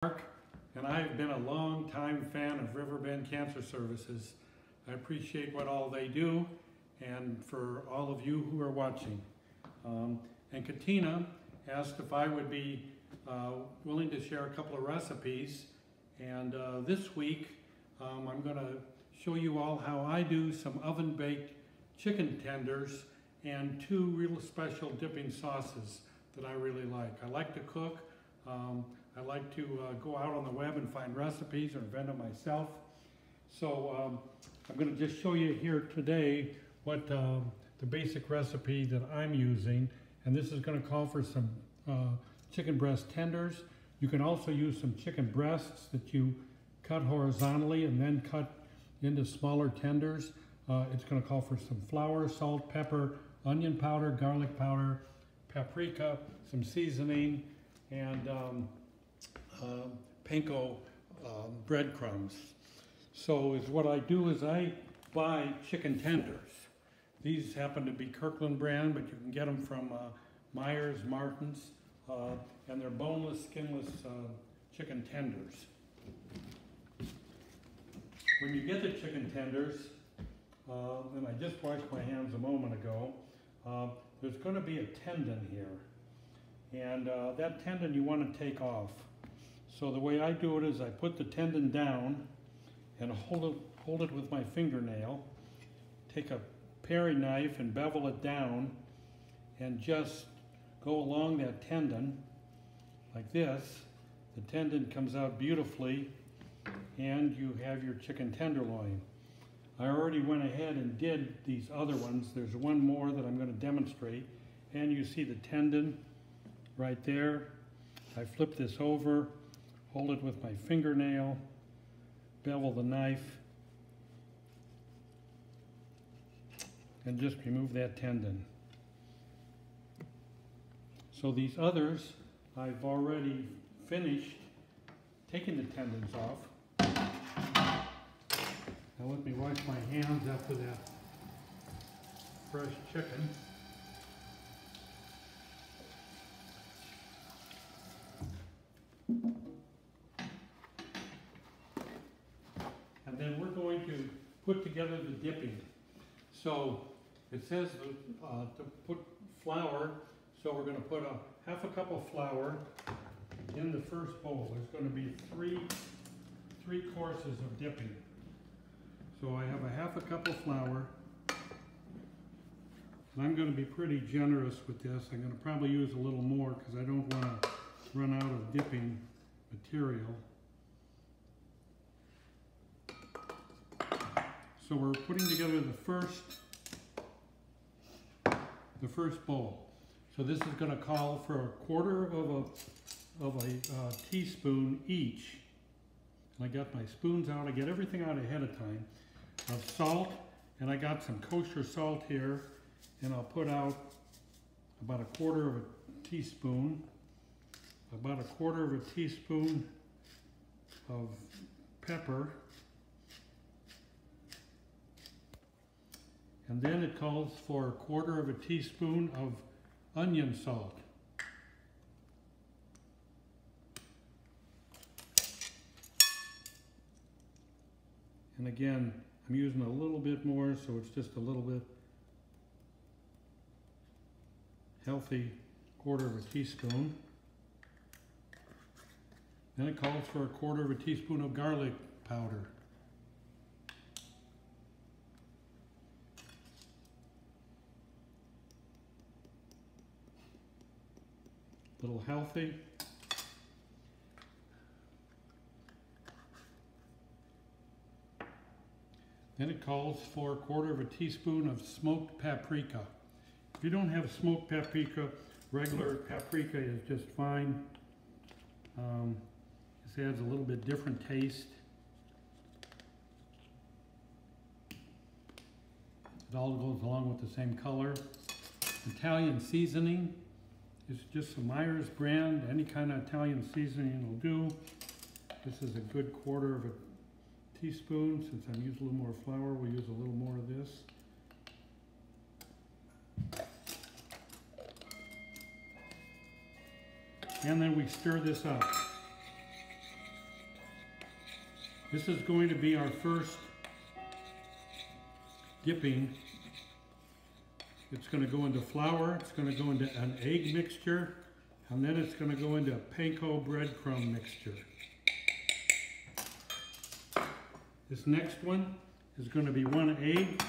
Mark, and I've been a long-time fan of Riverbend Cancer Services. I appreciate what all they do, and for all of you who are watching. And Katina asked if I would be willing to share a couple of recipes, and this week I'm going to show you all how I do some oven-baked chicken tenders and two real special dipping sauces that I really like. I like to cook. I like to go out on the web and find recipes or invent them myself. So I'm going to just show you here today what the basic recipe that I'm using. And this is going to call for some chicken breast tenders. You can also use some chicken breasts that you cut horizontally and then cut into smaller tenders. It's going to call for some flour, salt, pepper, onion powder, garlic powder, paprika, some seasoning, and panko breadcrumbs. So what I do is I buy chicken tenders. These happen to be Kirkland brand, but you can get them from Myers, Martin's, and they're boneless, skinless chicken tenders. When you get the chicken tenders, and I just washed my hands a moment ago, there's going to be a tendon here. And that tendon you want to take off. So the way I do it is I put the tendon down and hold it with my fingernail, take a paring knife and bevel it down and just go along that tendon like this. The tendon comes out beautifully and you have your chicken tenderloin. I already went ahead and did these other ones. There's one more that I'm going to demonstrate, and you see the tendon right there. I flip this over, hold it with my fingernail, bevel the knife, and just remove that tendon. So these others, I've already finished taking the tendons off. Now let me wash my hands after that fresh chicken. And then we're going to put together the dipping. So it says to put flour, so we're going to put half a cup of flour in the first bowl. There's going to be three courses of dipping. So I have a half a cup of flour. And I'm going to be pretty generous with this. I'm going to probably use a little more because I don't want to run out of dipping material. So we're putting together the first bowl. So this is going to call for a quarter of a teaspoon each. And I got my spoons out. I get everything out ahead of time. Of salt, and I got some kosher salt here, and I'll put out about a quarter of a teaspoon, about a quarter of a teaspoon of pepper, and then it calls for a quarter of a teaspoon of onion salt. And again, I'm using a little bit more, so it's just a little bit healthy quarter of a teaspoon. Then it calls for a quarter of a teaspoon of garlic powder. A little healthy. Then it calls for a quarter of a teaspoon of smoked paprika. If you don't have smoked paprika, regular paprika is just fine. This adds a little bit different taste. It all goes along with the same color. Italian seasoning is just a Myers brand. Any kind of Italian seasoning will do. This is a good quarter of a teaspoon. Since I'm using a little more flour, we'll use a little more of this. And then we stir this up. This is going to be our first dipping. It's going to go into flour, it's going to go into an egg mixture, and then it's going to go into a panko breadcrumb mixture. This next one is going to be 1 egg,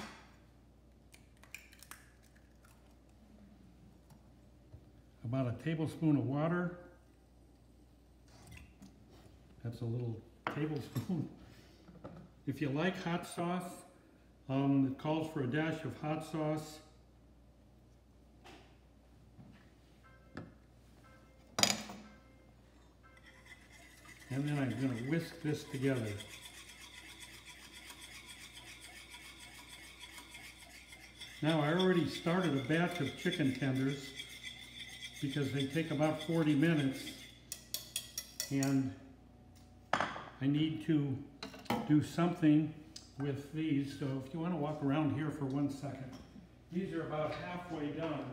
about a tablespoon of water. That's a little tablespoon. If you like hot sauce, it calls for a dash of hot sauce. And then I'm going to whisk this together. Now I already started a batch of chicken tenders because they take about 40 minutes, and I need to do something with these. So if you want to walk around here for 1 second. These are about halfway done.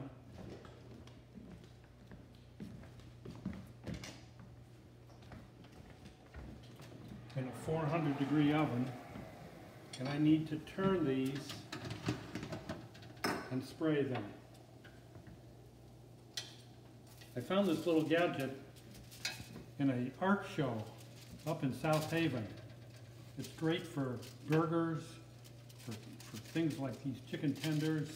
In a 400-degree oven, and I need to turn these and spray them. I found this little gadget in an art show up in South Haven. It's great for burgers, for things like these chicken tenders.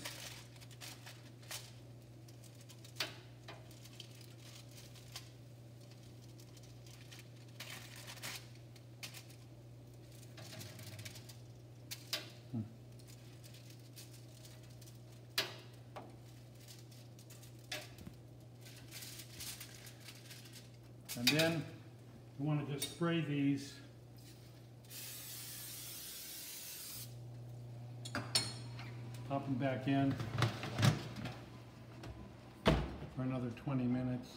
And then you want to just spray these pop them back in for another 20 minutes.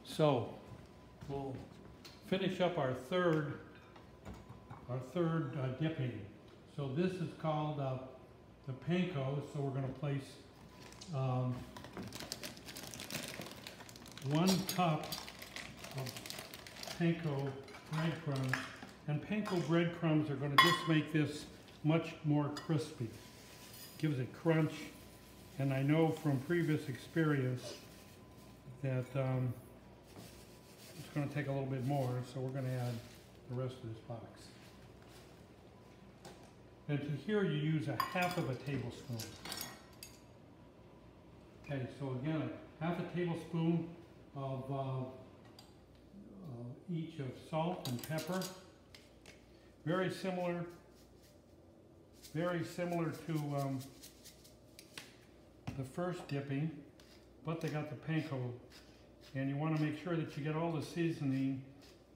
So we'll finish up our third dipping. So this is called the panko. So we're going to place 1 cup of panko breadcrumbs, and panko breadcrumbs are going to just make this much more crispy. Gives it crunch, and I know from previous experience that it's going to take a little bit more, so we're going to add the rest of this box. And to here you use 1/2 of a tablespoon. Okay, so again, 1/2 a tablespoon of each of salt and pepper. Very similar to the first dipping, but they got the panko, and you want to make sure that you get all the seasoning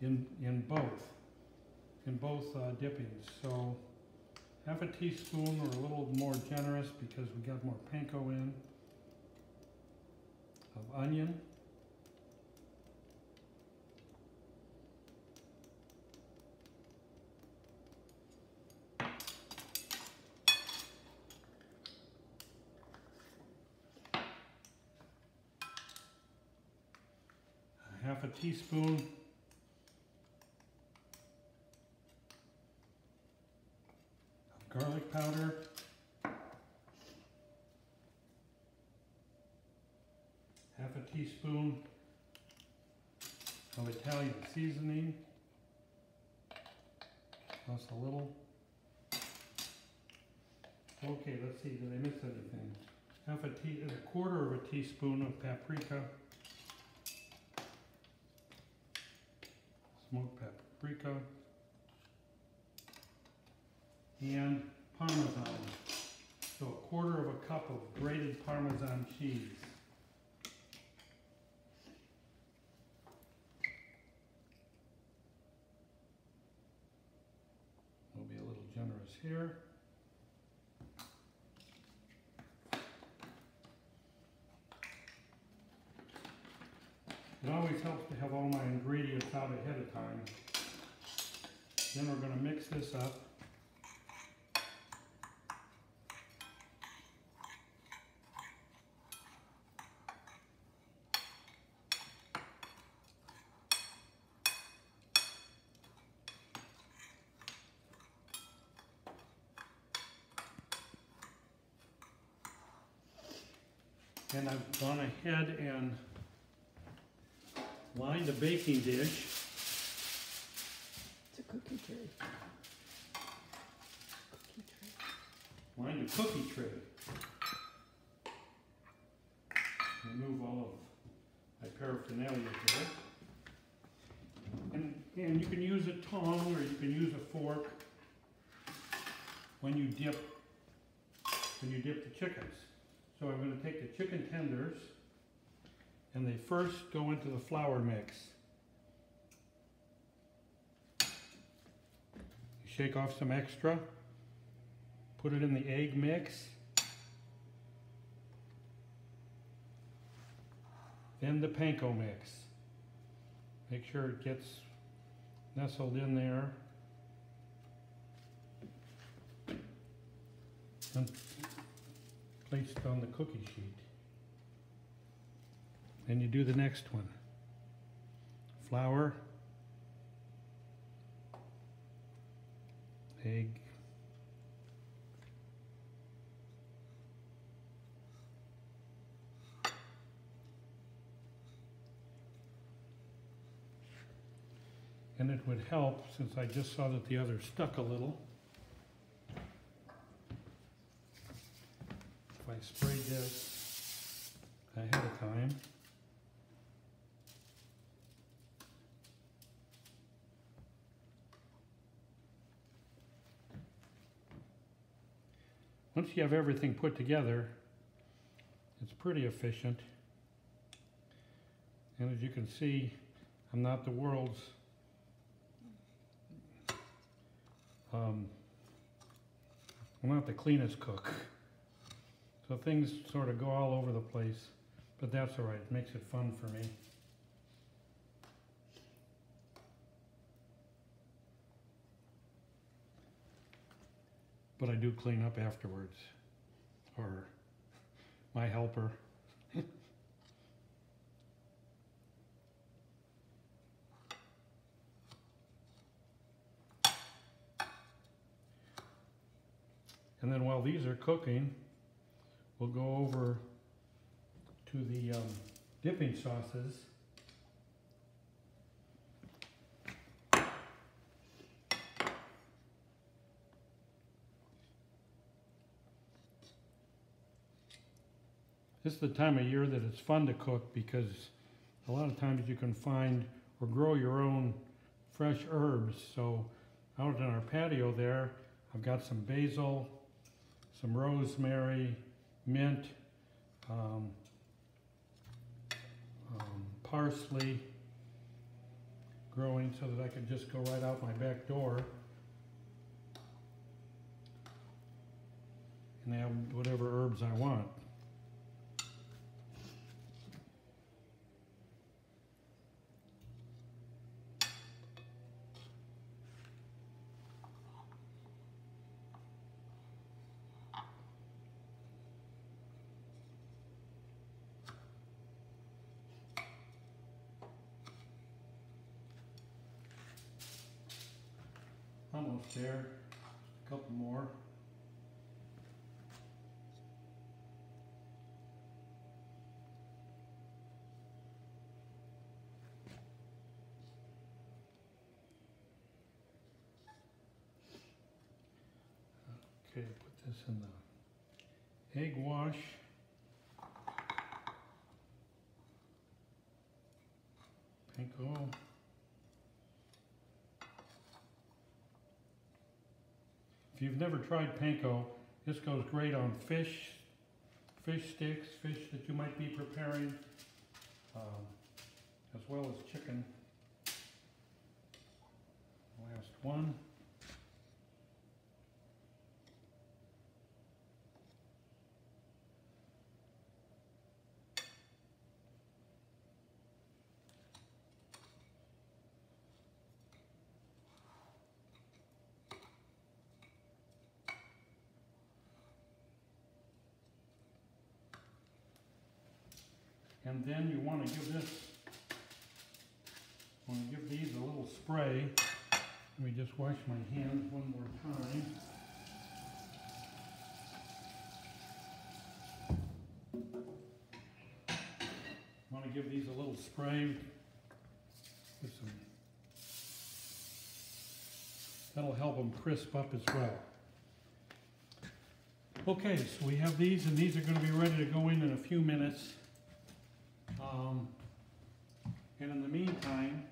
in both dippings. So 1/2 a teaspoon, or a little more generous because we got more panko in, of onion. Half a teaspoon of garlic powder, half a teaspoon of Italian seasoning, plus a little. Okay, let's see, did I miss anything? A quarter of a teaspoon of paprika. Smoked paprika, and Parmesan. So 1/4 of a cup of grated Parmesan cheese. We'll be a little generous here. It always helps to have all my ingredients out ahead of time. Then we're going to mix this up. And I've gone ahead and lined a baking dish. It's a cookie tray. Lined a cookie tray. Remove all of my paraphernalia here. And you can use a tongue or you can use a fork when you dip the chickens. So I'm going to take the chicken tenders and they first go into the flour mix. You shake off some extra, put it in the egg mix, then the panko mix. Make sure it gets nestled in there. And placed on the cookie sheet. Then you do the next one. Flour, egg, and it would help, since I just saw that the other stuck a little, if I sprayed this ahead of time. Once you have everything put together, it's pretty efficient. And as you can see, I'm not the world's I'm not the cleanest cook. So things sort of go all over the place, but that's all right. It makes it fun for me. But I do clean up afterwards, or my helper. And then while these are cooking, we'll go over to the dipping sauces. This is the time of year that it's fun to cook because a lot of times you can find or grow your own fresh herbs. So out in our patio there, I've got some basil, some rosemary, mint, parsley growing so that I can just go right out my back door and have whatever herbs I want. Almost there, a couple more. Okay, put this in the egg wash. Panko. If you've never tried panko, this goes great on fish sticks, fish that you might be preparing, as well as chicken. Last one. And then you want to give these a little spray. Let me just wash my hands one more time. Want to give these a little spray with some, that'll help them crisp up as well. Okay, so we have these, and these are going to be ready to go in a few minutes. And in the meantime,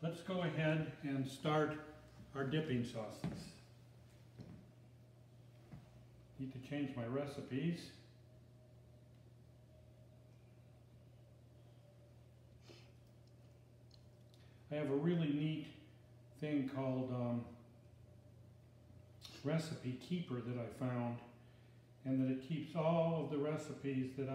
let's go ahead and start our dipping sauces. Need to change my recipes. I have a really neat thing called Recipe Keeper that I found, and that it keeps all of the recipes that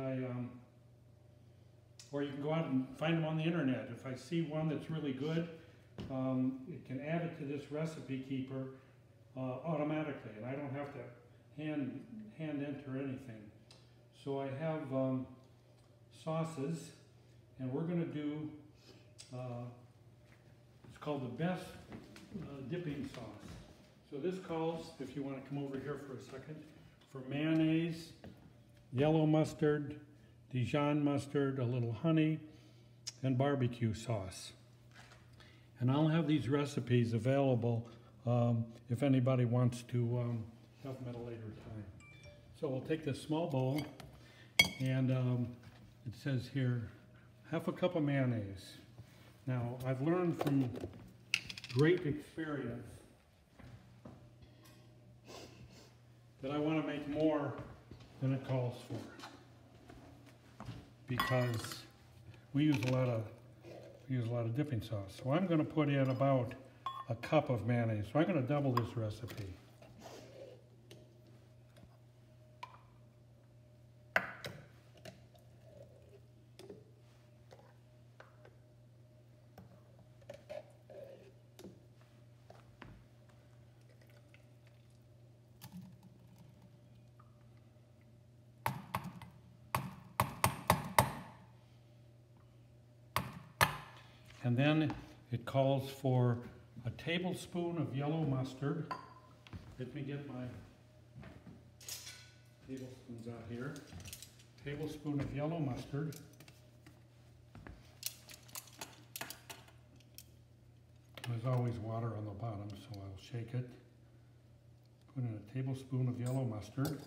or you can go out and find them on the internet. If I see one that's really good, it can add it to this Recipe Keeper automatically, and I don't have to hand enter anything. So I have sauces, and we're going to do, it's called the best dipping sauce. So this calls, if you want to come over here for a second, for mayonnaise, yellow mustard, Dijon mustard, a little honey, and barbecue sauce. And I'll have these recipes available if anybody wants to have them at a later time. So we'll take this small bowl, and it says here, half a cup of mayonnaise. Now, I've learned from great experience that I want to make more than it calls for, because we use a lot of dipping sauce. So I'm going to put in about a cup of mayonnaise. So I'm going to double this recipe. And then it calls for a tablespoon of yellow mustard. Let me get my tablespoons out here. Tablespoon of yellow mustard. There's always water on the bottom, so I'll shake it. Put in a tablespoon of yellow mustard.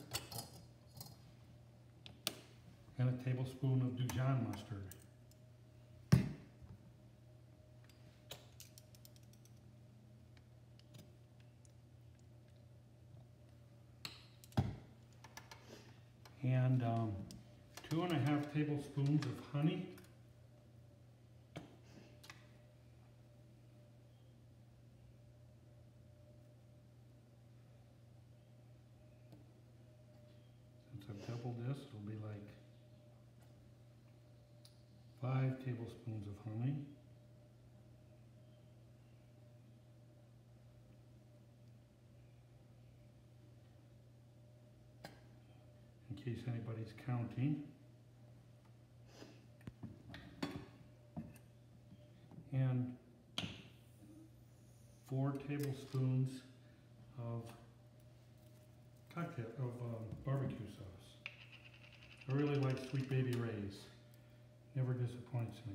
And a tablespoon of Dijon mustard. And 2.5 tablespoons of honey. Since I've doubled this, it'll be like 5 tablespoons of honey. In case anybody's counting. And 4 tablespoons of barbecue sauce. I really like Sweet Baby Ray's. Never disappoints me.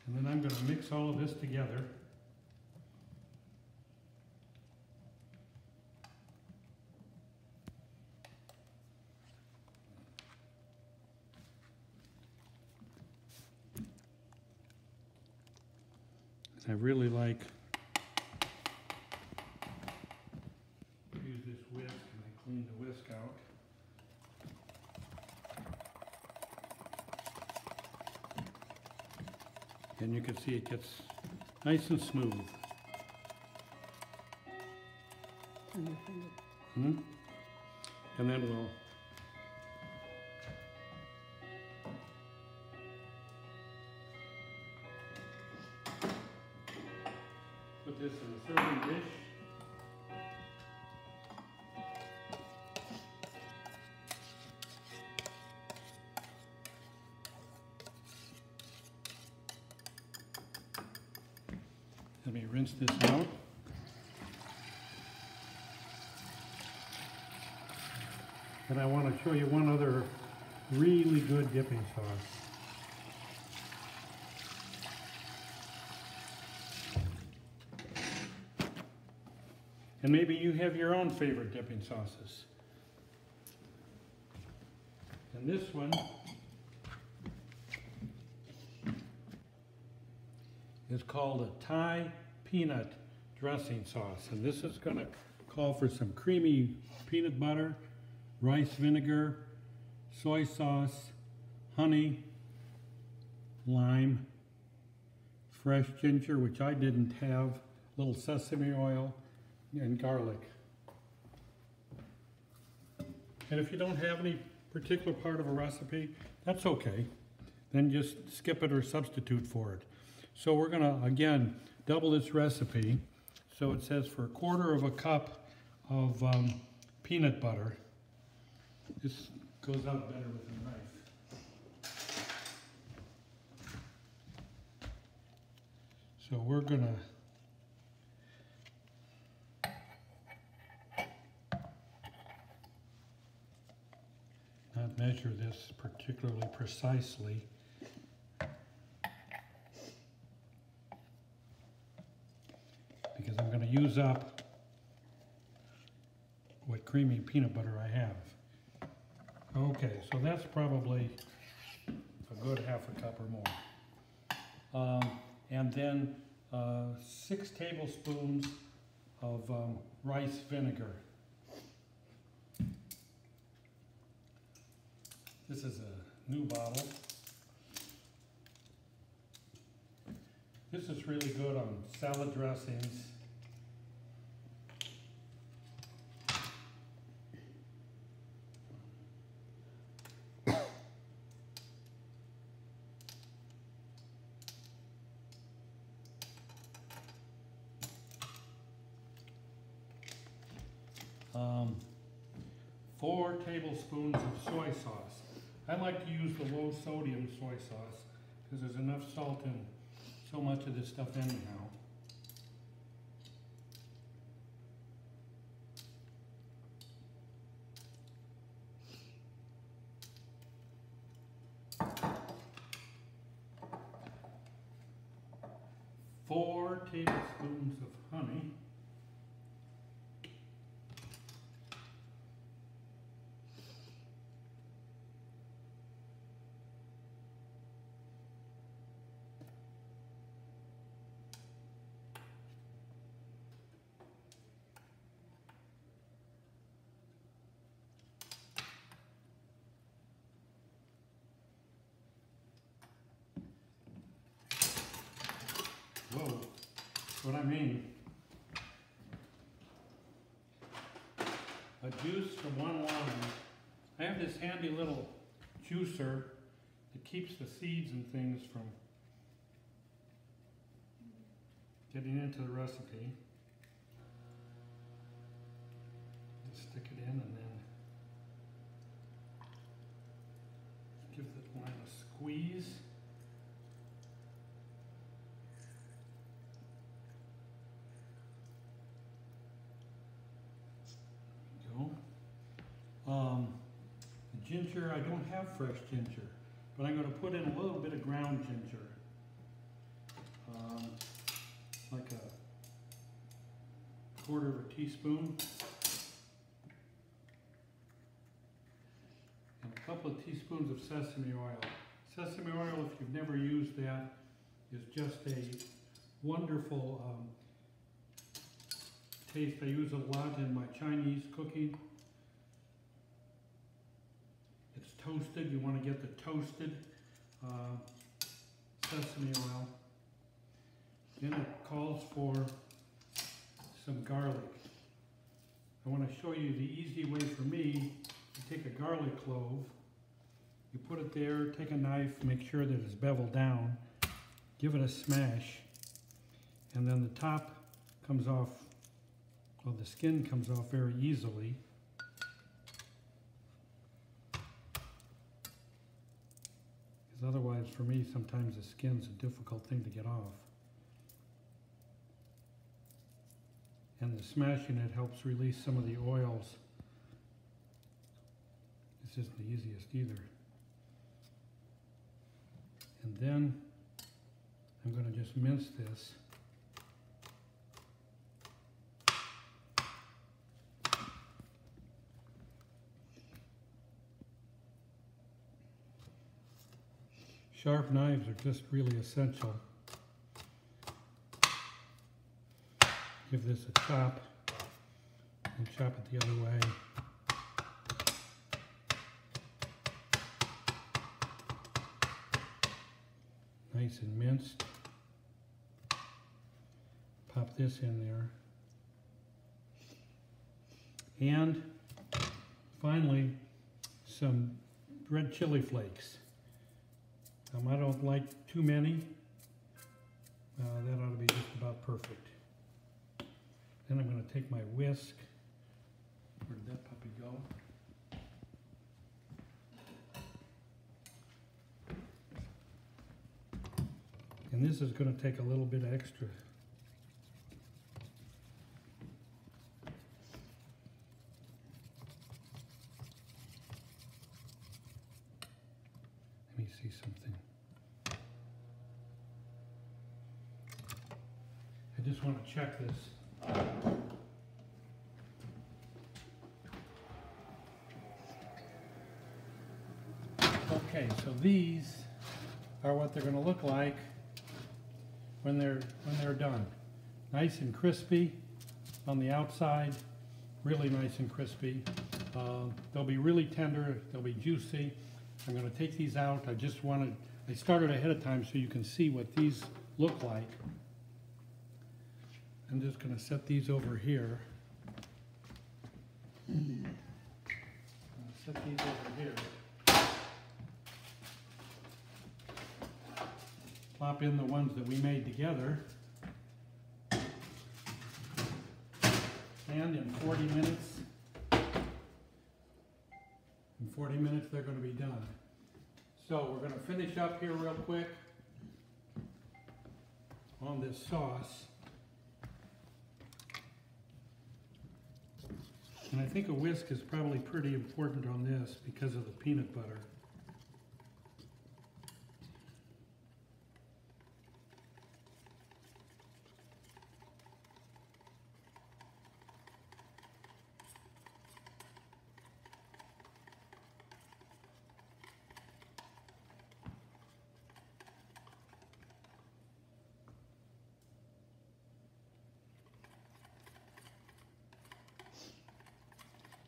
And then I'm going to mix all of this together. I really like to use this whisk, and I clean the whisk out. And you can see it gets nice and smooth. And then we'll put this in a serving dish. me rinse this out. And I want to show you one other really good dipping sauce. And maybe you have your own favorite dipping sauces. And this one is called a Thai peanut dressing sauce. And this is going to call for some creamy peanut butter, rice vinegar, soy sauce, honey, lime, fresh ginger, which I didn't have, a little sesame oil, and garlic. And if you don't have any particular part of a recipe, that's okay. Then just skip it or substitute for it. So we're gonna, again, double this recipe. So it says for 1/4 cup of peanut butter. This goes out better with a knife. So we're gonna not measure this particularly precisely. Because I'm going to use up what creamy peanut butter I have. Okay, so that's probably a good 1/2 cup or more. And then 6 tablespoons of rice vinegar. This is a new bottle. This is really good on salad dressings. Um, 4 tablespoons of soy sauce. I like to use the low sodium soy sauce because there's enough salt in so much of this stuff anyhow. Four tablespoons of honey. Whoa, what I mean. A juice from 1 lime. I have this handy little juicer that keeps the seeds and things from getting into the recipe. Just stick it in and then give the lime a squeeze. The ginger, I don't have fresh ginger, but I'm going to put in a little bit of ground ginger, like a 1/4 teaspoon, and a couple of teaspoons of sesame oil. Sesame oil, if you've never used that, is just a wonderful taste. I use a lot in my Chinese cooking. Toasted, you want to get the toasted sesame oil. Then it calls for some garlic. I want to show you the easy way for me to take a garlic clove. You put it there, take a knife, make sure that it's beveled down, give it a smash, and then the top comes off, well, the skin comes off very easily. Otherwise, for me, sometimes the skin's a difficult thing to get off. and the smashing it helps release some of the oils. This isn't the easiest either. And then I'm going to just mince this. Sharp knives are just really essential. Give this a chop and chop it the other way. Nice and minced. Pop this in there. And finally, some red chili flakes. I don't like too many. That ought to be just about perfect. Then I'm going to take my whisk. Where did that puppy go? And this is going to take a little bit extra. Let me see something. I just want to check this. Okay, so these are what they're going to look like when they're done. Nice and crispy on the outside, really nice and crispy. They'll be really tender, they'll be juicy. I'm going to take these out. I started ahead of time so you can see what these look like. I'm just going to set these over here. Set these over here. Plop in the ones that we made together. And in 40 minutes they're going to be done. So we're going to finish up here real quick on this sauce. And I think a whisk is probably pretty important on this because of the peanut butter.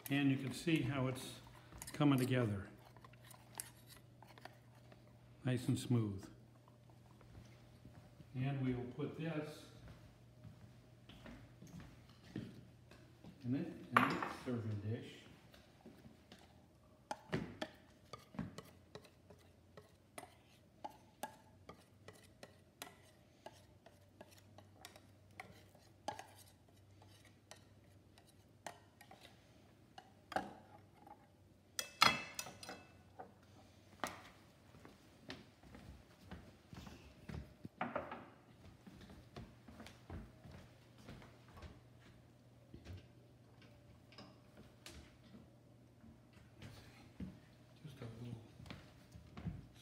And you can see how it's coming together. Nice and smooth. And we will put this in its serving dish.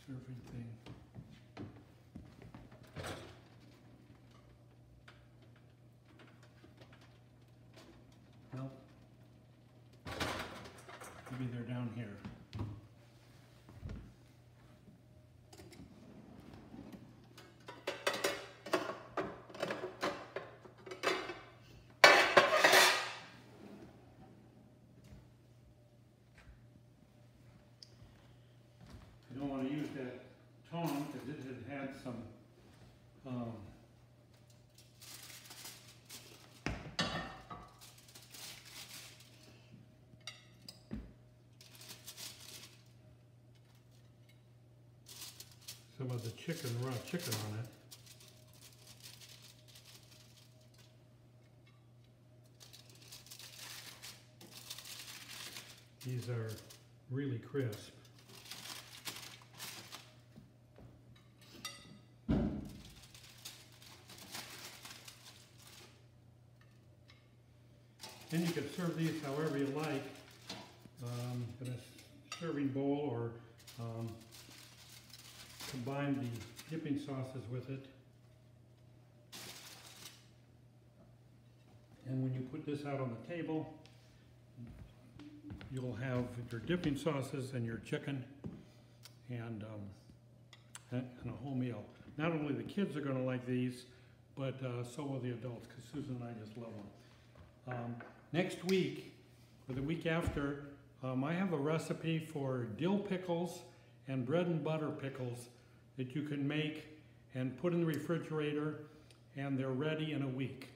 Serving thing. Well, maybe they're down here. I don't want to use that tongue because it had some of the raw chicken on it. These are really crisp. And you can serve these however you like, in a serving bowl, or combine the dipping sauces with it. And when you put this out on the table, you'll have your dipping sauces and your chicken and a whole meal. Not only the kids are going to like these, but so will the adults, because Susan and I just love them. Next week, or the week after, I have a recipe for dill pickles and bread and butter pickles that you can make and put in the refrigerator, and they're ready in a week.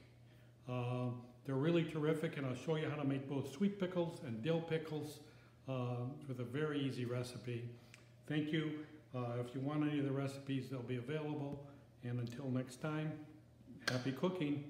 They're really terrific, and I'll show you how to make both sweet pickles and dill pickles with a very easy recipe. Thank you. If you want any of the recipes, they'll be available. And until next time, happy cooking.